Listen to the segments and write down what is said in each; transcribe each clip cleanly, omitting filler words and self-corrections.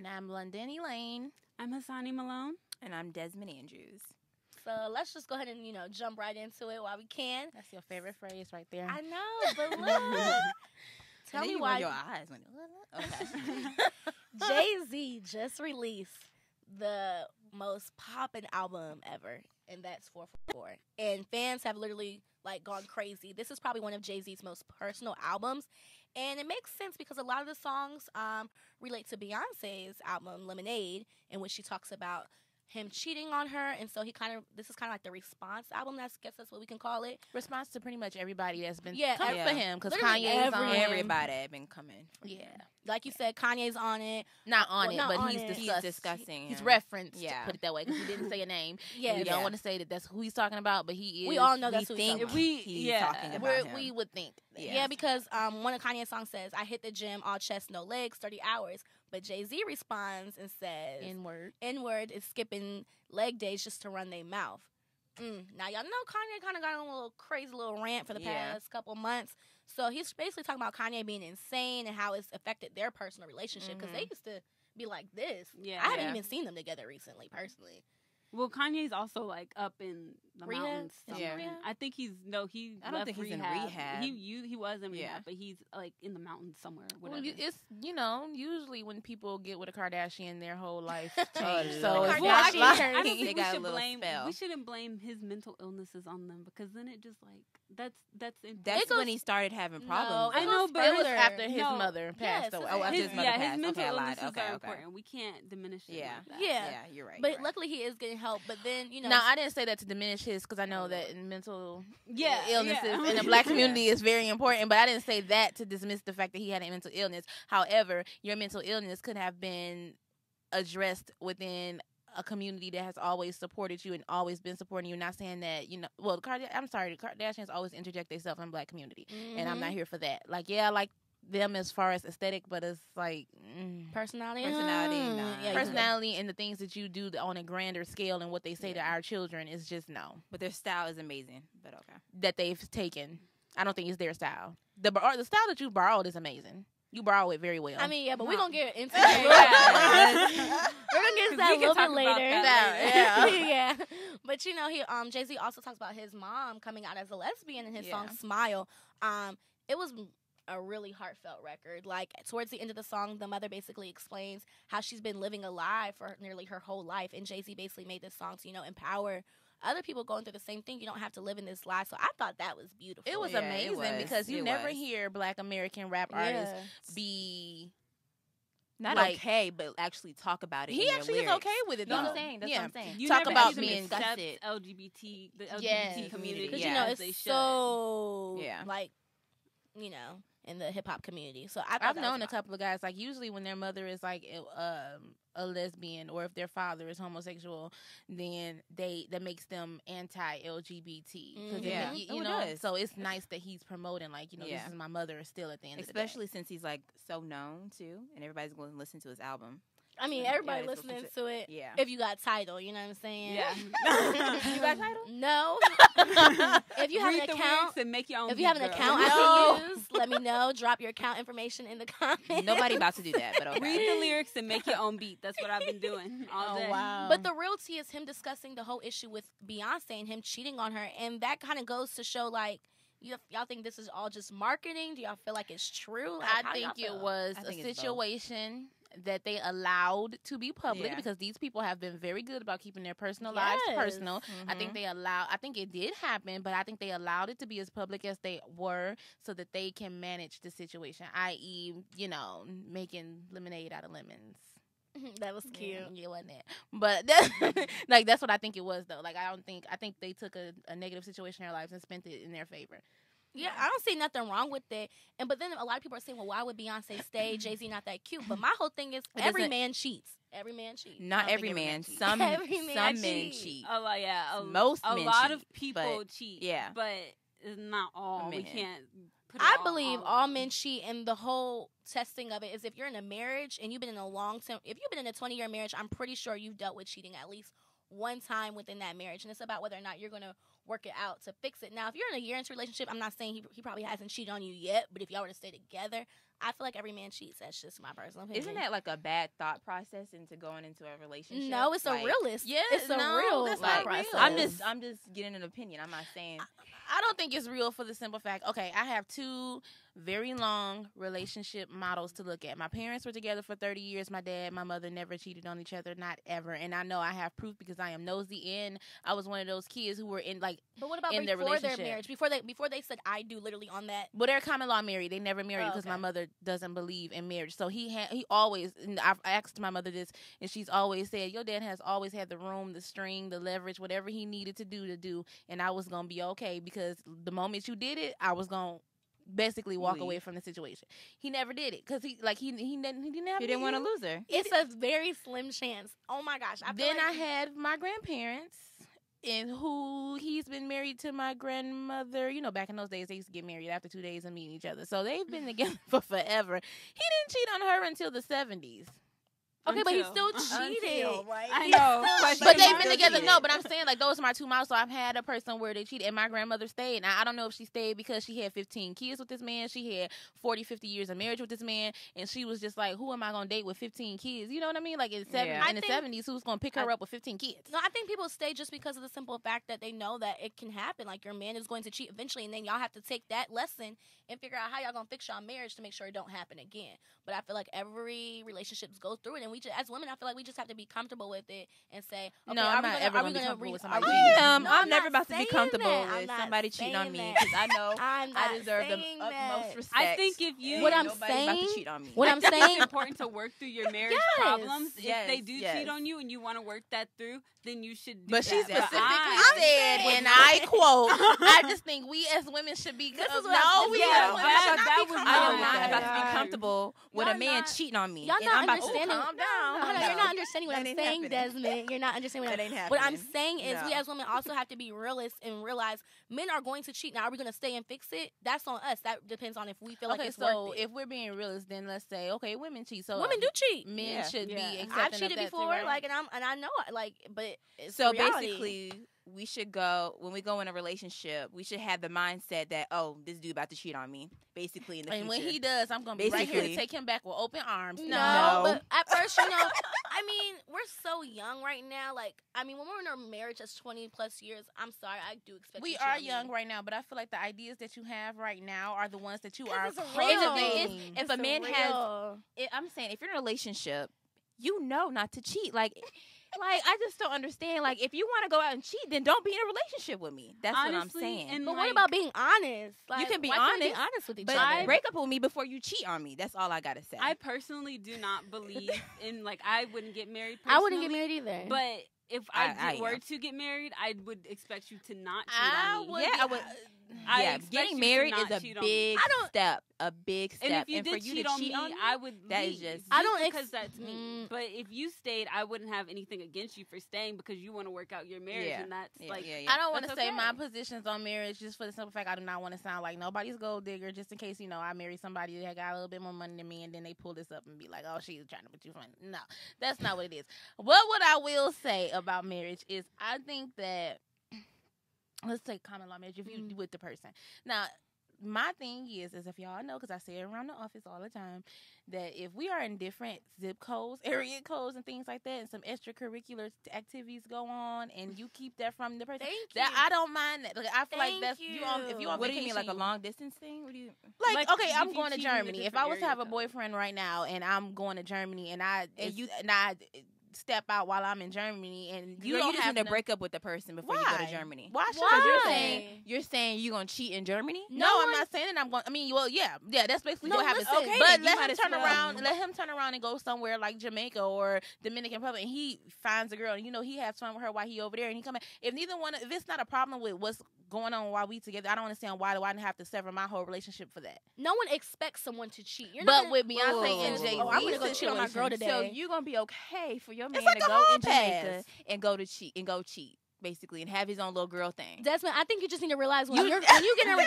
And I'm London Elaine. I'm Hassani Malone. And I'm Desmond Andrews. So let's just go ahead and, jump right into it while we can. That's your favorite phrase right there. I know, but look. Tell me why. Your eyes went, okay. Jay-Z just released the most poppin' album ever, and that's 444. And fans have literally gone crazy. This is probably one of Jay-Z's most personal albums, and it makes sense because a lot of the songs relate to Beyonce's album Lemonade, in which she talks about him cheating on her, and so this is kind of like the response album. I guess that's what we can call it. Response to pretty much everybody that's been coming for him, because Literally Kanye's on it. Everybody had been coming. Yeah. Like you said, Kanye's on it. Not on it, not but on he's it. discussing. He's him. referenced, Yeah. put it that way, because he didn't say a name. Yeah. We don't want to say that that's who he's talking about, but he is. We all know that's who We he's think talking about. he's talking about him. We would think. Yeah, because one of Kanye's songs says, "I hit the gym, all chest, no legs, 30 hours." But Jay-Z responds and says, N-word is skipping leg days just to run their mouth. Now, y'all know Kanye kind of got on a little crazy little rant for the past couple months. So he's basically talking about Kanye being insane and how it's affected their personal relationship. Because they used to be like this. Yeah. I haven't even seen them together recently, personally. Well, Kanye's also up in the Rehab? mountains. Is he in somewhere. rehab? I think he I don't left think he's in rehab. rehab. He was in rehab, Yeah. but he's in the mountains somewhere. Well, Whatever. it's usually when people get with a Kardashian, their whole life Oh, changes. Lord. So The it's Well, not Kardashian- like I don't They think got a little spell. we shouldn't blame his mental illnesses on them, because then it just that's That's goes- when he started having problems. No, I know, goes but it was further. after his No. mother passed Yes, away. Oh, after his, his mother yeah, passed. his mental Okay, I lied. illnesses Okay, are okay. important. We can't diminish it. Yeah. Like that. Yeah. Yeah, you're right. But you're right. luckily he is getting help. But then, Now, I didn't say that to diminish his, because I know that in mental illnesses yeah. in the black community is very important, but I didn't say that to dismiss the fact that he had a mental illness. However, your mental illness could have been addressed within a community that has always supported you and always been supporting you. Not saying that, well, the Kardashians always interject themselves in the black community, and I'm not here for that. I like them as far as aesthetic, but it's personality. Nah. Yeah, personality and the things that you do on a grander scale and what they say to our children is just no. But their style is amazing. But okay. That they've taken. I don't think it's their style. The style that you borrowed is amazing. You borrow it very well. I mean, yeah, but we're going to get into Yeah. that. We're going to get into that We a can little talk bit about later. that later. Yeah. But, he Jay-Z also talks about his mom coming out as a lesbian in his song Smile. It was a really heartfelt record. Towards the end of the song, the mother basically explains how she's been living a lie for nearly her whole life. And Jay-Z basically made this song to, empower other people going through the same thing. You don't have to live in this lie. So I thought that was beautiful. it was Yeah, it amazing was. because you It never was. hear Black American rap artists be. Not okay, but actually talk about it. He in their actually is lyrics. okay with it. No. That's what I'm saying. That's what I'm saying. You Talk never about see them being accept it. the LGBT Yes. community. Because, Yeah, it's they should. so, Yeah. in the hip-hop community. So I thought I've that known was a couple of guys, usually when their mother is a lesbian, or if their father is homosexual, then that makes them anti-LGBT. Yeah. You It know, does. so it's nice that he's promoting, this Yeah. is my mother still at the end Especially since he's so known too, and everybody's going to listen to his album. I mean, Yeah, everybody it's listening legit. to it. Yeah. If you got Tidal, you know what I'm saying? Yeah. You got Tidal? No. If you have Read an the account, lyrics and make your own. if you have an beat, girl. account I No. can use, let me know. Drop your account information in the comments. Nobody about to do that, but okay. Read the lyrics and make your own beat. That's what I've been doing all day. But the real tea is him discussing the whole issue with Beyonce and him cheating on her, and that kind of goes to show y'all think this is all just marketing? Do y'all feel like it's true? I think it was I a think it's both. situation that they allowed to be public, Yeah. because these people have been very good about keeping their personal lives Yes. personal. I Mhm. think I think it did happen, but I think they allowed it to be as public as they were so that they can manage the situation, i.e., making lemonade out of lemons. That was cute. Yeah, wasn't it? But that's what I think it was, though. I think they took a negative situation in their lives and spent it in their favor. Yeah, I don't see nothing wrong with it. But then a lot of people are saying, well, why would Beyonce stay? Jay-Z not that cute. But my whole thing is every man cheats. Every man cheats. Not think every every man. man cheats. Some Every man some men cheats. cheat. A lot, yeah. Most a men lot cheat, of people but- cheat. yeah. but it's not all. We Men. can't. Put it I all believe on all them. men cheat, and the whole testing of it is if you're in a marriage and you've been in a if you've been in a 20-year marriage, I'm pretty sure you've dealt with cheating at least one time within that marriage, and it's about whether or not you're going to work it out to fix it. Now, if you're in a year into relationship, I'm not saying he probably hasn't cheated on you yet, but if y'all were to stay together, I feel like every man cheats. That's just my personal opinion. Isn't that like a bad thought process into going into a relationship? No, it's like, a realist. Yeah, it's a real that's thought not real. process. I'm just getting an opinion. I'm not saying. I don't think it's real for the simple fact. Okay, I have two very long relationship models to look at. My parents were together for 30 years. My dad, my mother never cheated on each other, not ever. And I know I have proof because I am nosy, and I was one of those kids who were in like. But what about in their before their relationship. marriage? Before they said I do, literally on that. Well, they're common law married. They never married because my mother doesn't believe in marriage. So he always. And I've asked my mother this, and she's always said, "Your dad has always had the room, the string, the leverage, whatever he needed to do, and I was gonna be okay because the moment you did it, I was gonna." Basically walk away from the situation. He never did it because he didn't have. He didn't want to lose her. It's a very slim chance. Oh my gosh! I had my grandparents, and who he's been married to my grandmother. You know, back in those days, they used to get married after 2 days of meeting each other. So they've been together for forever. He didn't cheat on her until the 70s. Okay, but he still cheated. Right? I know. But they've been together. No, but I'm saying like those are my two models. So I've had a person where they cheated, and my grandmother stayed. Now I don't know if she stayed because she had 15 kids with this man. She had 40, 50 years of marriage with this man, and she was just like, "Who am I gonna date with 15 kids?" You know what I mean? Like in the 70s, who's gonna pick her up with 15 kids? No, I think people stay just because of the simple fact that they know that it can happen. Like your man is going to cheat eventually, and then y'all have to take that lesson and figure out how y'all gonna fix y'all marriage to make sure it don't happen again. But I feel like every relationship goes through it, and we just, as women, I feel like we just have to be comfortable with it and say, okay, no, I'm not ever gonna be comfortable with somebody cheating. I'm never about to be comfortable with somebody cheating on me because I know I deserve the utmost respect. I think if you, what I'm nobody's saying, about to cheat on me. what I'm saying, it's important to work through your marriage problems. If they do cheat on you and you want to work that through, then you should do but that. she specifically said, and I quote, I just think we as women should be This is what no, I'm- we yeah, as women should not be I am comfortable not with about that. to be comfortable with a Y'all man not- cheating on me. y'all And not I'm about to understanding. calm down. Hold on, you're not understanding what That I'm ain't saying, happening. Desmond. You're not understanding what That ain't What I'm happening. saying is, we No. as women also have to be realists and realize men are going to cheat. Now, are we going to stay and fix it? That's on us. That depends on if we feel like Okay, it's so worth it. if we're being realist, then let's say, okay, women cheat. So Women do cheat. men should be accepting I've of cheated that before, too, right? like, and I know, like, but it's So reality. basically, we should go when we go in a relationship. We should have the mindset that this dude about to cheat on me. Basically, in the and future. when he does, I'm gonna be right here to Basically. take him back with open arms. No, but at first, I mean, we're so young right now. Like, I mean, when we're in our marriage that's 20 plus years, I'm sorry, I do expect we you to are cheat on young me. right now, but I feel like the ideas that you have right now are the ones that you 'Cause are it's real. cultivating. If a man has, I'm saying, if you're in a relationship, you know not to cheat. Like I just don't understand. Like, if you want to go out and cheat, then don't be in a relationship with me. That's what I'm Honestly, saying. and But like, what about being honest? Like, You can be why can't we honest, be honest with each but other. break up with me before you cheat on me. That's all I gotta say. I personally do not believe in, like, I wouldn't get married personally. I wouldn't get married either. But if I were am. to get married, I would expect you to not cheat I on me. would. Yeah, I would. I Yeah, expect getting you to married not is a cheat on me. big step. A big step. And if you for did you cheat to on cheat me, on me, I would that is leave. just- I don't because that's me. But if you stayed, I wouldn't have anything against you for staying because you want to work out your marriage, Yeah. and that's like. I don't want to that's say okay. my positions on marriage just for the simple fact I do not want to sound like nobody's gold digger. Just in case I marry somebody that got a little bit more money than me, and then they pull this up and be like, "Oh, she's trying to put you fun." No, that's not what it is. What I will say about marriage is I think that let's take common law marriage if you with the person now. My thing is if y'all know, because I say it around the office all the time, that if we are in different zip codes, area codes, and things like that, and some extracurricular activities go on, and you keep that from the person, I don't mind that. Like, I feel like that's you on. If you on what do you mean, like a vacation, long distance thing? What do you like? Okay, if I'm you going to cheat in a Germany. If different I was to area have a code. boyfriend right now, and I'm going to Germany, and I step out while I'm in Germany, and you you don't just have need to to break up with the person before you go to Germany? Why should Because I? you're saying you're gonna cheat in Germany? No, I'm not saying that I'm going. I mean, well, yeah, that's basically what happens. listen. Okay, But then you let might him as turn well. around. Let him turn around and go somewhere like Jamaica or Dominican Republic, and he finds a girl, and he has fun with her while he over there, and he come back. If it's not a problem with what's going on while we together, I don't understand why do I have to sever my whole relationship for that. No one expects someone to cheat. You're But not with Beyonce and Jay-Z, I'm gonna go cheat on my girl today. So you're gonna be okay for your man like to a go hall in Jamaica pass. and go cheat. basically, and have his own little girl thing. Desmond, I think you just need to realize when you get in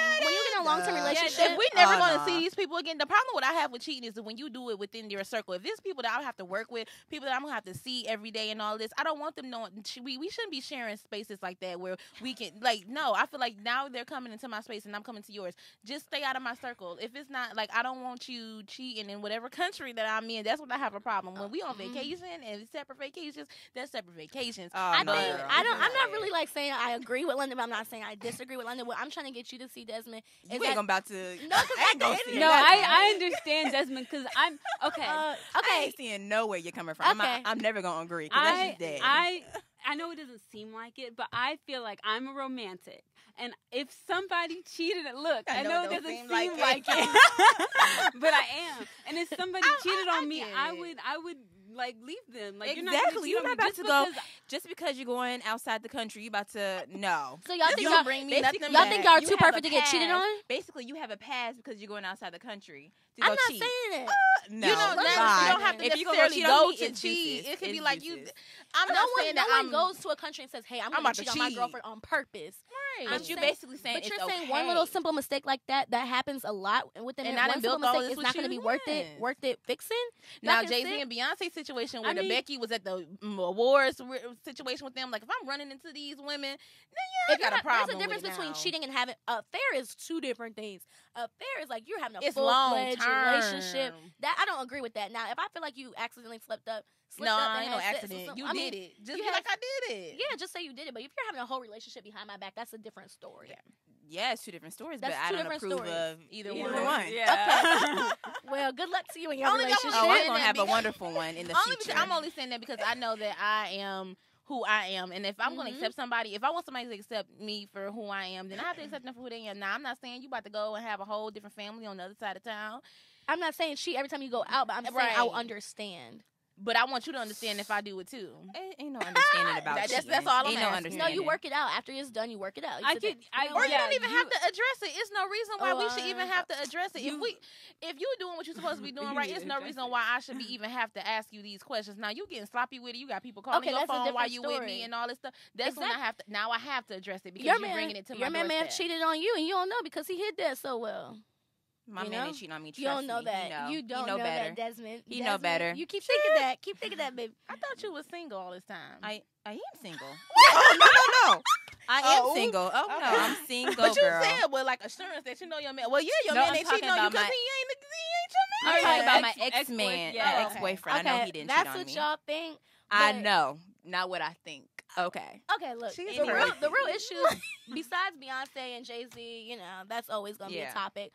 a long-term relationship, if we never going to see these people again. The problem what I have with cheating is that when you do it within your circle, if there's people that I have to work with, people that I'm gonna have to see every day and all this, I don't want them knowing. We shouldn't be sharing spaces like that where we can no. I feel like now they're coming into my space and I'm coming to yours. Just stay out of my circle. If it's not I don't want you cheating in whatever country that I'm in. That's when I have a problem. When we on vacation and separate vacations, that's separate vacations. I'm not really saying I agree with London, but I'm not saying I disagree with London. What I'm trying to get you to see, Desmond, is you ain't about to. No, I understand, Desmond, because I'm okay. I ain't seeing nowhere you're coming from. Okay. I'm never gonna agree. That's just dead. I know it doesn't seem like it, but I feel like I'm a romantic. And if somebody cheated, look, I know it doesn't seem like it, but I am. And if somebody cheated on me, I would leave them. Exactly. You're not about to go just because you're going outside the country. You about to no. So y'all think y'all bring me nothing. Y'all think y'all are too perfect to get cheated on? Basically, you have a pass because you're going outside the country. I'm not saying it. No, you don't have to necessarily go to cheat. It could be like you. I'm not saying that no one goes to a country and says, "Hey, I'm going to cheat on my girlfriend on purpose." Right. But you're basically saying but it's you're saying okay. one little simple mistake like that happens a lot within and one simple mistake is not going to be worth it fixing. Now Jay-Z and Beyonce situation where Becky was at the awards situation with them. Like if I'm running into these women, then I got a problem. There's a difference between cheating and having an affair is two different things. Affair is like you're having a full-fledged relationship. That I don't agree with that. Now if I feel like you accidentally slipped up. Ain't no accident. You did it. Just be like I did it. Yeah, just say you did it. But if you're having a whole relationship behind my back, that's a different story. Yeah, it's two different stories, but I don't approve of either one. Yeah. Okay. Well, good luck to you in your relationship. I'm going to have a wonderful one in the future. I'm only saying that because I know that I am who I am. And if I'm going to accept somebody, if I want somebody to accept me for who I am, then I have to accept them for who they are. Now, I'm not saying you about to go and have a whole different family on the other side of town. I'm not saying cheat every time you go out, but I'm saying I will understand. But I want you to understand if I do it too. Ain't no understanding about that. That's all I'm asking. No, you work it out. After it's done, you work it out. Or you don't even have to address it. It's no reason why we should even have to address it. If you're doing what you're supposed to be doing right, it's no reason why I should even have to ask you these questions. Now you getting sloppy with it. You got people calling your phone while you with me and all this stuff. That's when I have to. Now I have to address it because you're bringing it to my doorstep. Your man may have cheated on you and you don't know because he hid that so well. My man ain't cheating on me. You don't know that. You don't know better. That, Desmond. He know better. You keep thinking that. Keep thinking that, baby. I thought you was single all this time. I am single. No. I am single. Oh no, I'm single. But you girl. said with assurance that you know your man. Well, your man ain't cheating on you because he ain't your man. I'm talking about my ex-man, ex-boyfriend. I know he didn't cheat on me. That's what y'all think. I know, not what I think. Okay. Okay, look. The real issue, besides Beyonce and Jay-Z, that's always gonna be a topic.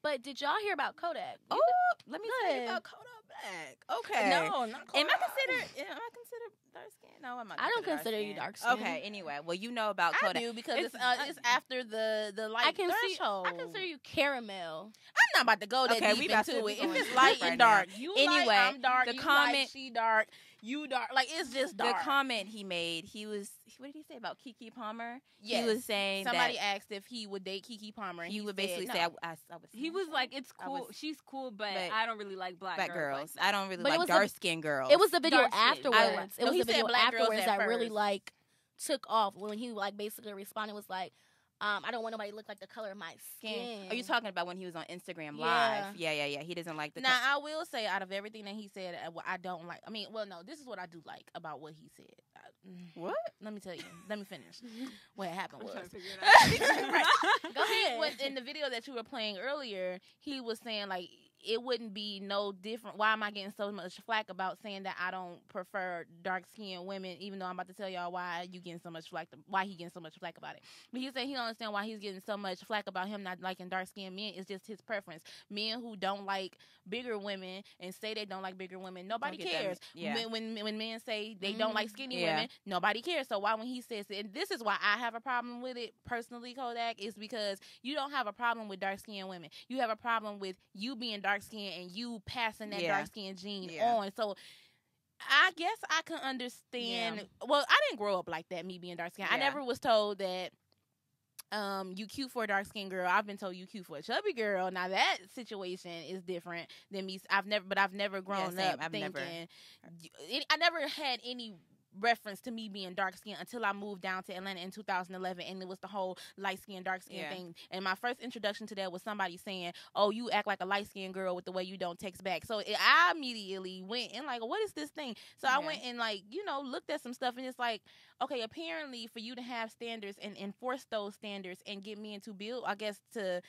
But did y'all hear about Kodak? Let me tell you about Kodak Black. Okay. No, not Kodak. Am I considered dark skin? No, I'm not. I don't consider you dark skin. Okay. Anyway, well, you know about Kodak. I do because it's after the light threshold. I consider you caramel. I'm not about to go that deep into it. If it's light and dark, anyway, I'm dark. The comment, she dark. You dark, it's just dark. The comment he made, what did he say about Keke Palmer? Yes. He was saying somebody asked if he would date Keke Palmer. He would basically say, I was. He was like, it's cool. She's cool, but I don't really like black girls. Like I don't really like dark-skinned girls. It was the video afterwards. It was the video afterwards that first. really took off when he basically responded was like, I don't want nobody to look like the color of my skin. Are you talking about when he was on Instagram Live? Yeah. He doesn't like the. Now, I will say, out of everything that he said, I don't like. I mean, well, no, this is what I do like about what he said. What? Let me tell you. Let me finish. What happened was. Right. Go ahead. In the video that you were playing earlier, he was saying it wouldn't be no different. Why am I getting so much flack about saying that I don't prefer dark-skinned women, even though I'm about to tell y'all why you getting so much flack, why he getting so much flack about it. But he said he don't understand why he's getting so much flack about him not liking dark-skinned men. It's just his preference. Men who don't like bigger women and say they don't like bigger women, nobody cares. Yeah. When men say they don't like skinny women, nobody cares. So why when he says it, and this is why I have a problem with it personally, Kodak, is because you don't have a problem with dark-skinned women. You have a problem with you being dark skin and you passing that dark skin gene on. So I guess I can understand. Well, I didn't grow up like that, me being dark skin. I never was told that you cute for a dark skinned girl. I've been told you cute for a chubby girl. Now that situation is different than me. I've never grown up thinking. I never had any reference to me being dark skinned until I moved down to Atlanta in 2011, and it was the whole light skin, dark skin thing. And my first introduction to that was somebody saying, "Oh, you act like a light skinned girl with the way you don't text back." So I immediately went and like, what is this thing? So I went and like, looked at some stuff, and it's like, okay, apparently for you to have standards and enforce those standards and get men to build, I guess to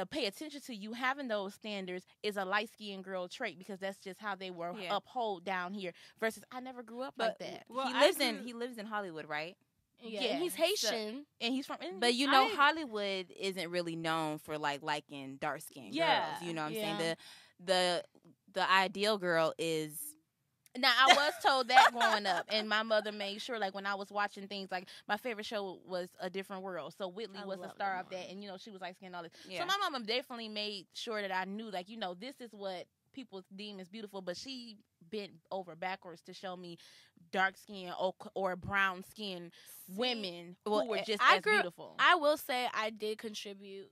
pay attention to you having those standards is a light-skinned girl trait, because that's just how they were upheld down here. Versus, I never grew up like that. Well, he lives in Hollywood, right? Yeah, and he's Haitian, and he's from. But Hollywood isn't really known for like liking dark-skinned girls. You know what I'm saying? The ideal girl is. Now, I was told that growing up, and my mother made sure, like, when I was watching things, like, my favorite show was A Different World. So Whitley was the star of that, and, she was light-skinned and all this. Yeah. So my mama definitely made sure that I knew, like, this is what people deem as beautiful, but she bent over backwards to show me dark-skinned or brown-skinned women who were just as beautiful. I will say I did contribute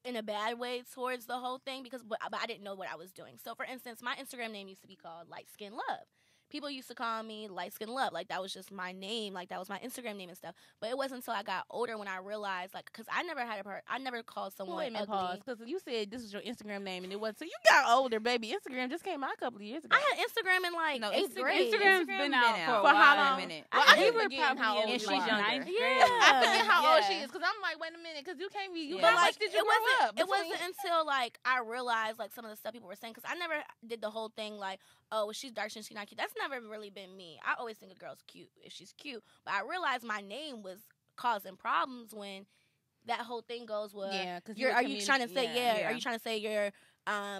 in a bad way towards the whole thing but I didn't know what I was doing. So, for instance, my Instagram name used to be called Light Skin Love. People used to call me Light Skin Love. Like, that was just my name. Like, that was my Instagram name and stuff. But it wasn't until I got older when I realized, like, because I never called someone ugly. Pause, because you said this was your Instagram name and it wasn't. So you got older, baby. Instagram just came out a couple of years ago. I had Instagram in, like, 8th grade. Instagram's been out for how long? Well, you were probably how old and she's younger. younger. Yeah. I forget how old she is, because I'm like, wait a minute, because you can't be. How much did you grow up? It wasn't until, like, I realized, like, some of the stuff people were saying, because I never did the whole thing, like, oh, she's dark and she's not cute. That's never really been me. I always think a girl's cute if she's cute. But I realized my name was causing problems when that whole thing goes, well, are you trying to say, are you trying to say you're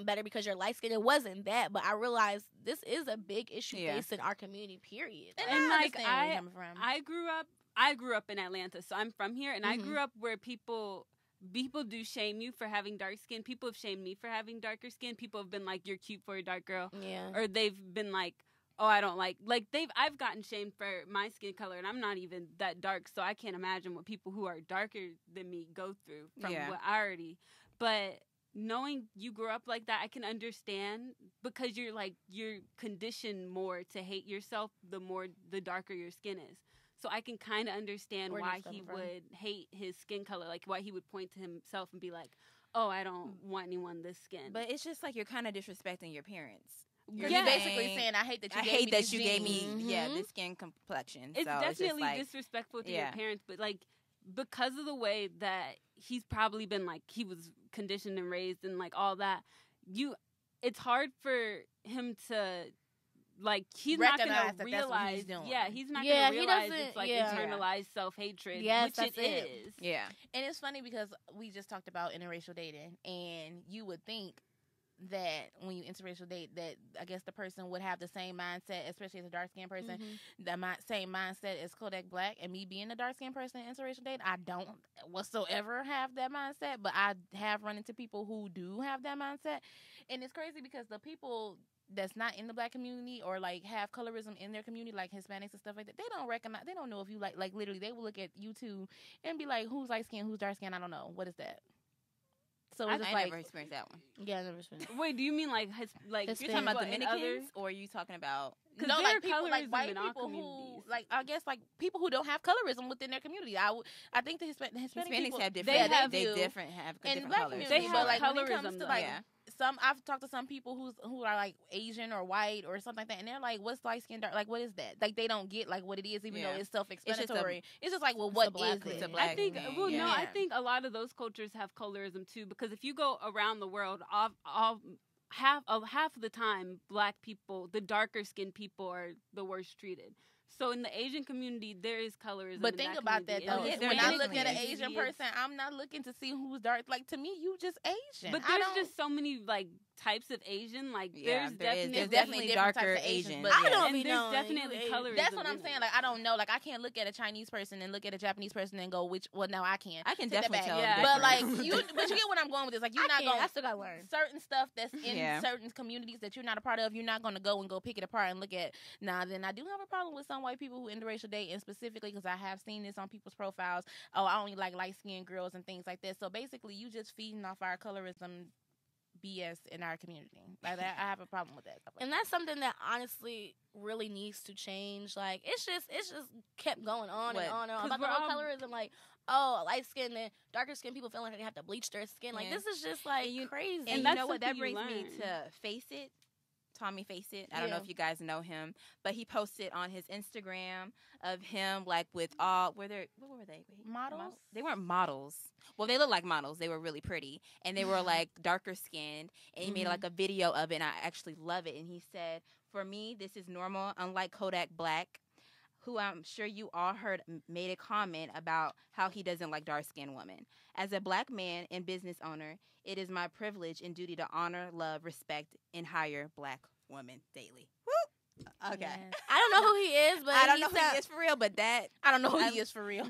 better because you're light skinned? It wasn't that, but I realized this is a big issue based in our community, period. And like, I grew up in Atlanta, so I'm from here, and I grew up where people do shame you for having dark skin. People have shamed me for having darker skin. People have been like, you're cute for a dark girl. Yeah. Or they've been like, oh, I don't like I've gotten shamed for my skin color, and I'm not even that dark, so I can't imagine what people who are darker than me go through from what I already. But knowing you grew up like that, I can understand, because you're conditioned more to hate yourself the darker your skin is. So I can kind of understand why he would hate his skin color, like why he would point to himself and be like, oh, I don't want anyone this skin. But it's just like you're kind of disrespecting your parents. You're basically saying, I hate that you gave me this skin complexion. It's so definitely it's disrespectful to your parents, but like, because of the way that he's probably been, like, he was conditioned and raised and like all that, it's hard for him to, like, he's not going to realize. He's not going to realize it's like internalized self-hatred, which it is. Yeah. And it's funny because we just talked about interracial dating, and you would think that when you interracial date, that I guess the person would have the same mindset, especially as a dark-skinned person, the same mindset as Kodak Black. And me being a dark-skinned person in interracial date, I don't whatsoever have that mindset, but I have run into people who do have that mindset. And it's crazy because the people that's not in the black community or like have colorism in their community, like Hispanics and stuff like that, they don't know if you like literally they will look at you two and be like, who's light skin, who's dark skin? I don't know. What is that? So I never experienced that one. Yeah, I never experienced that. Wait, do you mean like you're talking about Dominicans, or are you talking about? No, like people, like white people who, like, I guess, like people who don't have colorism within their community. I think the Hispanic people have different. They have different colors. They have like colorism. I've talked to some people who are like Asian or white or something like that, and they're like, "What's light skin dark? Like, what is that?" Like, they don't get like what it is, even though it's self-explanatory. It's just like, well, what is it? I think. Well, no, I think a lot of those cultures have colorism too, because if you go around the world, half of the time, black people, the darker skinned people, are the worst treated. So in the Asian community, there is colorism. But think about that, though. When I look at an Asian person, I'm not looking to see who's dark. Like, to me, you just Asian. But there's just so many, like, types of Asian. Like, there's definitely darker Asian. But I don't and there's definitely colorism. That's what I'm saying. Like, I don't know. Like, I can't look at a Chinese person and look at a Japanese person and go, well, no, I can't. I can definitely tell. But, like, but you get what I'm going with this. Like, you're not going to. I still got to learn. Certain stuff that's in certain communities that you're not a part of, you're not going to go pick it apart and look at. Nah, then I do have a problem with some white people who interracial date, and specifically because I have seen this on people's profiles. Oh, I only like light-skinned girls and things like that. So basically, you just feeding off our colorism BS in our community. Like that, I have a problem with that. And that's something that honestly really needs to change. Like it's just kept going on and on and on about the whole colorism. Like, oh, light skinned and darker skinned people feeling like they have to bleach their skin. Like this is just like crazy. And you know what? That brings me to Face It. Tommy Face It. I don't know if you guys know him, but he posted on his Instagram of him like with all what were they? Models? They weren't models. Well, they looked like models. They were really pretty, and they were like darker skinned. And he made like a video of it, and I actually love it. And he said, "For me, this is normal. Unlike Kodak Black, who I'm sure you all heard made a comment about how he doesn't like dark-skinned women. As a black man and business owner, it is my privilege and duty to honor, love, respect, and hire black women daily." Woo! Okay. Yes. I don't know who he is, but I don't know who he is for real, but I don't know who he is for real.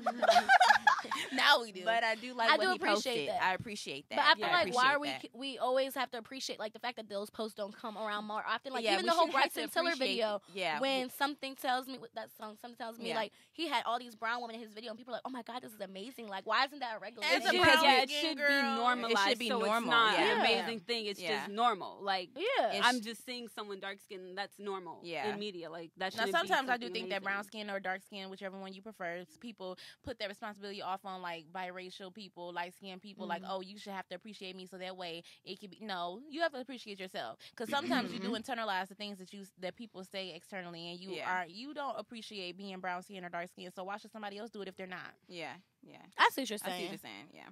Now we do. But I do like what he posted. I appreciate that. But I feel like why are we always have to appreciate like the fact that those posts don't come around more often. Like even the whole Bryson Tiller video. Yeah. When something tells me with that song, something tells me like he had all these brown women in his video, and people are like, "Oh my God, this is amazing! Like, why isn't that a regular?" It should be normalized. It should be normal. It's not an amazing thing. It's just normal. Like, I'm just seeing someone dark skinned. That's normal in media. Like that. Now sometimes I do think that brown skin or dark skin, whichever one you prefer, people put that responsibility off on like biracial people, light skinned people. Like, oh, you should have to appreciate me, so that way it can be. No, you have to appreciate yourself, because sometimes you do internalize the things that people say externally, and you don't appreciate being brown skin or dark skin. So why should somebody else do it if they're not? Yeah. I see what you're saying. Yeah.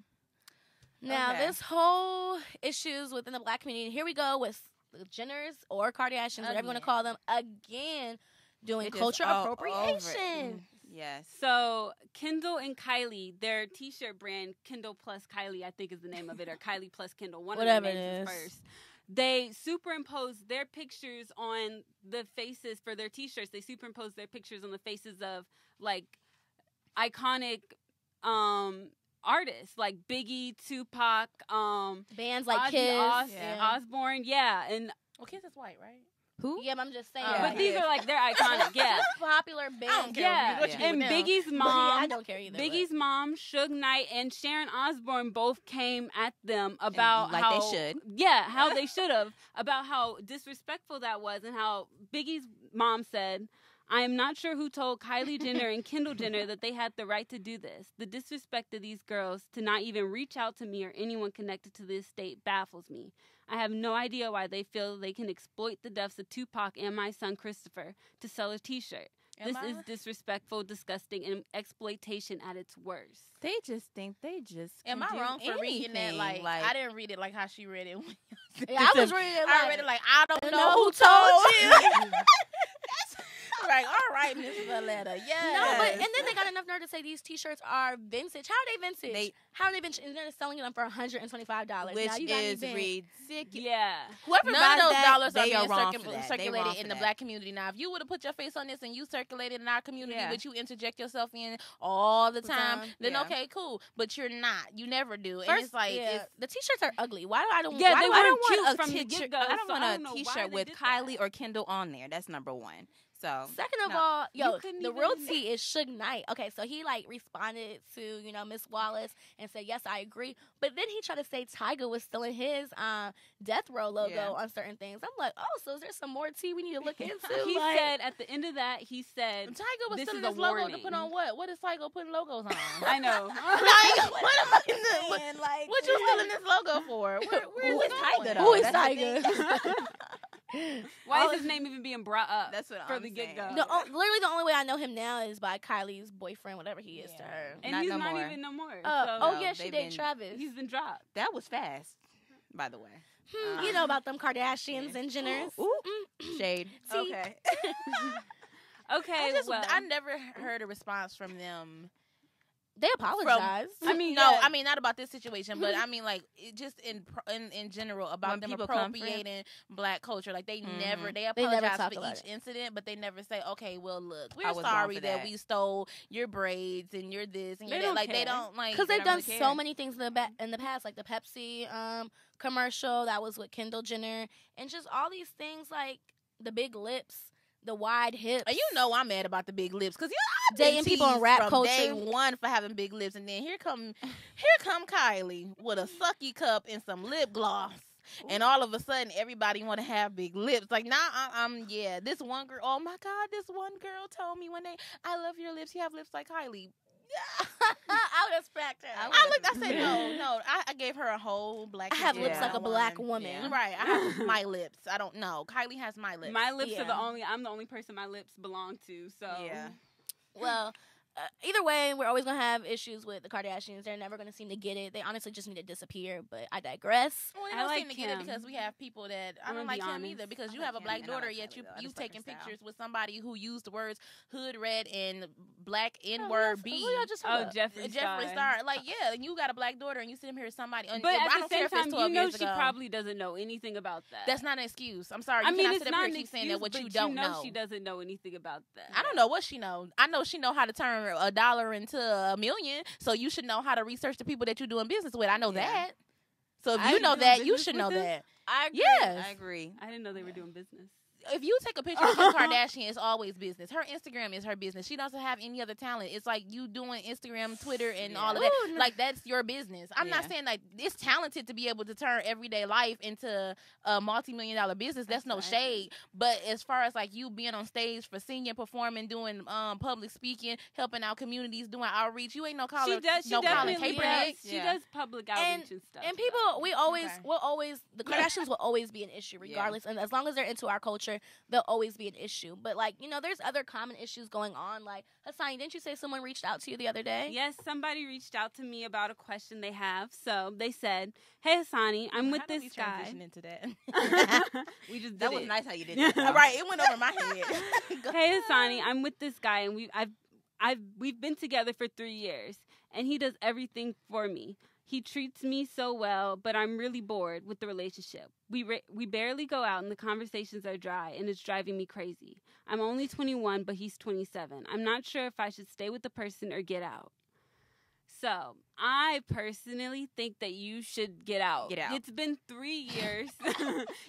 Now this whole issues within the black community. Here we go with the Jenners or Kardashians, whatever you want to call them, again doing culture appropriation. Yes. So Kendall and Kylie, their T-shirt brand, Kendall plus Kylie, I think is the name of it, or Kylie plus Kendall, one of the names is first. They superimposed their pictures on the faces for their T-shirts. They superimposed their pictures on the faces of like iconic artists like Biggie, Tupac, bands like Kiss, Osbourne, and Kiss is white, right? Who? Yeah, but I'm just saying. But these are like, they're iconic, popular bands. And Biggie's mom. I don't care either. Biggie's mom, Suge Knight, and Sharon Osbourne both came at them about how they should. Yeah, how they should have. About how disrespectful that was, and how Biggie's mom said, "I am not sure who told Kylie Jenner and Kendall Jenner that they had the right to do this. The disrespect of these girls to not even reach out to me or anyone connected to the estate baffles me. I have no idea why they feel they can exploit the deaths of Tupac and my son Christopher to sell a T-shirt. This is disrespectful, disgusting, and exploitation at its worst." They just think they just. Am I wrong for reading that? Like, I didn't read it like how she read it. I was reading it. I read it like, I don't know who told you. Right, all right, Miss Valletta. Yeah. No, but and then they got enough nerve to say these T-shirts are vintage. How are they vintage? How are they vintage? And they're selling them for $125, which now, you is ridiculous. Yeah. Whoever buys those dollars they are are wrong being circulated in the black community. Now, if you would have put your face on this and you circulated in our community, but you interject yourself in all the time, then okay, cool. But you're not. You never do. And it's like the T-shirts are ugly. Why do I don't? Yeah, why they do I weren't don't cute want from the get-go. I don't want a T-shirt with Kylie or Kendall on there. That's number one. So second of all, the real tea is Suge Knight. Okay, so he like responded to Miss Wallace and said, "Yes, I agree." But then he tried to say Tyga was stealing his Death Row logo on certain things. I'm like, oh, so is there some more tea we need to look into? He said at the end of that, he said Tyga was stealing his logo to put on what? What is Tyga putting logos on? I know. What you stealing this logo for? Who is Tyga? Who is Tyga? Why is his name even being brought up? That's what for I'm the saying. get-go. Literally, the only way I know him now is by Kylie's boyfriend, whatever he is to her. And he's not even no more. She dated Travis. He's been dropped. That was fast, by the way. You know about them Kardashians and Jenners. Shade. Okay. Okay. I never heard a response from them. They apologized. I mean, not about this situation, but I mean, like, just in general about them appropriating black culture. Like, they apologize for each incident, but they never say, okay, well, look, we're sorry that we stole your braids and your this and your that. Like, they don't, like, because they've done so many things in the past, like the Pepsi commercial that was with Kendall Jenner, and just all these things like the big lips. The wide hips. And I'm mad about the big lips because dating people in rap culture. Day one for having big lips, and then here come Kylie with a sucky cup and some lip gloss. and all of a sudden everybody want to have big lips. Like, yeah, this one girl, oh my God, this one girl told me one day, I love your lips. You have lips like Kylie. I would expect her. I said, no. I gave her a whole black. I have lips like a black woman. Yeah. Right. I have my lips. I don't know. Kylie has my lips. My lips are I'm the only person my lips belong to. So yeah. Well, either way, we're always going to have issues with the Kardashians. They're never going to seem to get it. They honestly just need to disappear, but I digress. Well, they don't seem to get it because we have people that, I don't like him either, because you have a black daughter, yet you've taken pictures with somebody who used the words hood red and black N-word B. Jeffree Star. Like, yeah, and you got a black daughter and you sit here with somebody. But at the same time, you know she probably doesn't know anything about that. That's not an excuse. I'm sorry. You cannot sit up here and keep saying that what you don't know. She doesn't know anything about that. I don't know what she knows. I know she know how to turn $1 into $1 million, so you should know how to research the people that you're doing business with. I know that. So if you know that, you should know that. I agree. Yes. I agree. I didn't know they were doing business. If you take a picture of Kim Kardashian, it's always business. Her Instagram is her business. She doesn't have any other talent. It's like you doing Instagram, Twitter, and all of that. Like, that's your business. I'm not saying, like, it's talented to be able to turn everyday life into a multi-million-dollar business. That's no shade. But as far as, like, you being on stage for singing, performing, doing public speaking, helping out communities, doing outreach, you ain't no Colin Kaepernick. She does public outreach and stuff. And people, the Kardashians will always be an issue regardless. And as long as they're into our culture, they'll always be an issue. But, like, you know, there's other common issues going on. Like, Hassani, didn't you say someone reached out to you the other day? Yes, somebody reached out to me about a question they have. So they said, hey, Hassani, I'm with this guy. Into that? That was nice how you did that. Right, it went over my head. Hey, Hassani, I'm with this guy, and we've been together for 3 years, and he does everything for me. He treats me so well, but I'm really bored with the relationship. We barely go out, and the conversations are dry, and it's driving me crazy. I'm only 21, but he's 27. I'm not sure if I should stay with the person or get out. So, I personally think that you should get out. Get out. It's been 3 years.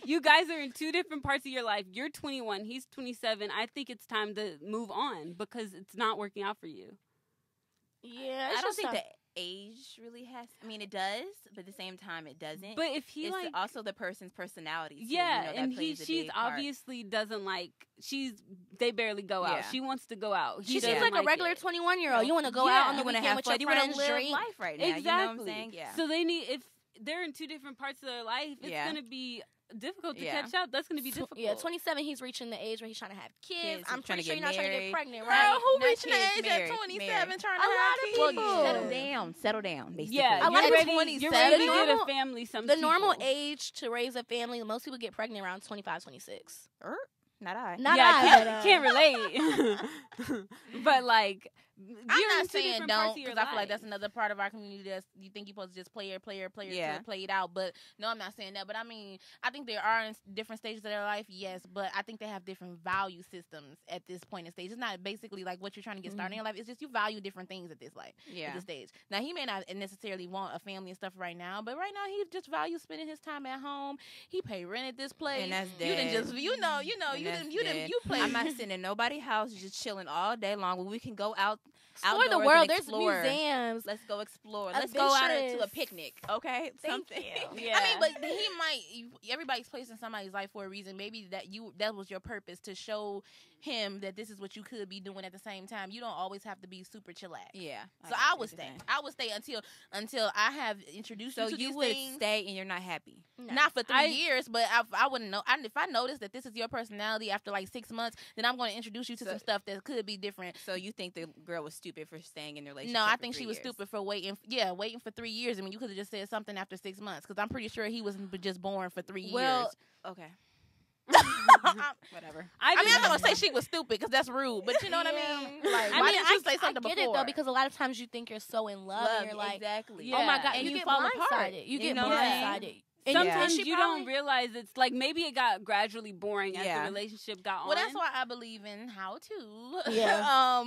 You guys are in two different parts of your life. You're 21. He's 27. I think it's time to move on because it's not working out for you. Yeah, I don't think that age really has. I mean, it does, but at the same time, it doesn't. But if he it's also the person's personality. Too. Yeah, you know, and she's obviously doesn't like. They barely go out. She wants to go out. She seems like a regular 21-year-old. You want to go out on the weekend with your friends, you want to live life right now. Exactly. You know what I'm saying? Yeah. So if they're in two different parts of their life, it's going to be difficult to catch up. That's going to be difficult. Yeah, 27, he's reaching the age where he's trying to have kids. I'm pretty sure you're not married. trying to get pregnant, Girl, right? who reaching the age at 27 trying to have kids? Well, settle down. Basically. Yeah, you're ready to get a family. The normal age to raise a family, most people get pregnant around 25, 26. Not I. I can't relate. But like, I'm not saying don't, because I feel like that's another part of our community that you think you're supposed to just play to play it out. But no, I'm not saying that. But I mean, I think there are in different stages of their life, yes. But I think they have different value systems at this point in stage. It's not basically like what you're trying to get started in your life. It's just you value different things at this at this stage. Now he may not necessarily want a family and stuff right now, but right now he just values spending his time at home. He pay rent at this place, and that's you didn't just you play. I'm not sitting in nobody's house just chilling all day long. When we can go out. Explore the world. There's museums. Let's go explore. Let's go out to a picnic. Okay, something. Yeah. I mean, but he might. Everybody's placed in somebody's life for a reason. Maybe that was your purpose to show him that this is what you could be doing at the same time. You don't always have to be super chillax. Yeah. So I would stay. I would stay until I have introduced you to these things. So you would stay and you're not happy. No. Not for 3 years, but I wouldn't know. If I notice that this is your personality after like 6 months, then I'm going to introduce you to some stuff that could be different. So you think the girl was stupid for staying in the relationship? No, I think she was stupid for waiting for 3 years. I mean, you could have just said something after 6 months, because I'm pretty sure he was just born for 3 years. Okay. Whatever. I mean, I'm not gonna say she was stupid because that's rude, but you know what I mean. Like, why didn't you say something before? I get it though, because a lot of times you think you're so in love and you're like, exactly. oh my god, and you get blindsided. You get blindsided. Sometimes you don't realize it's like maybe it got gradually boring as the relationship got on. Well, that's why I believe in how to. Yeah.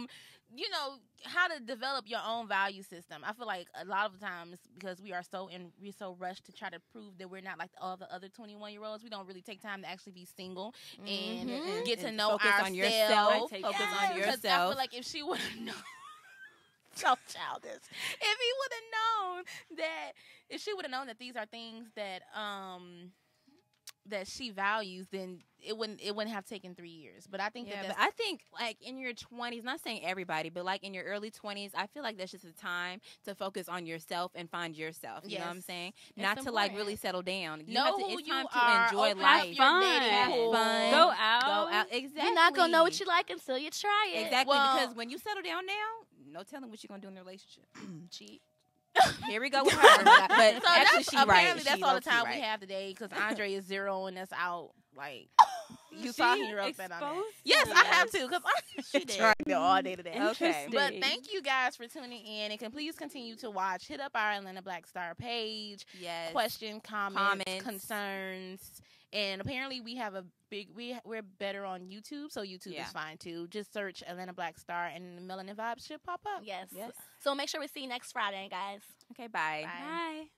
You know, how to develop your own value system. I feel like a lot of times, because we're so rushed to try to prove that we're not like all the other 21-year-olds, we don't really take time to actually be single and get to know ourselves. Focus on yourself. Because I feel like if she would have known. So childish. If he would have known that, if she would have known that these are things that that she values, then it wouldn't have taken 3 years. But I think but I think like in your 20s, not saying everybody, but like in your early 20s, I feel like that's just a time to focus on yourself and find yourself. You know what I'm saying? It's not important. To like really settle down. It's time you are. to enjoy Open life. up your dating pool. Go out. Exactly. You're not gonna know what you like until you try it. Exactly. Well, because when you settle down now, no telling what you're gonna do in the relationship. Cheat. Here we go with her. But So actually, that's apparently that's She all the low-key time right. we have today because Andre is zeroing us out. Like you saw her up and on that. Yes, I have to because I'm trying to all day today. Okay. But thank you guys for tuning in, and can please continue to watch. Hit up our Atlanta Black Star page. Yes. Question, comments, concerns. And apparently we have we're better on YouTube, so YouTube is fine too. Just search Atlanta Black Star and the Melanin Vibes should pop up. Yes. So make sure we see you next Friday, guys. Okay, bye. Bye.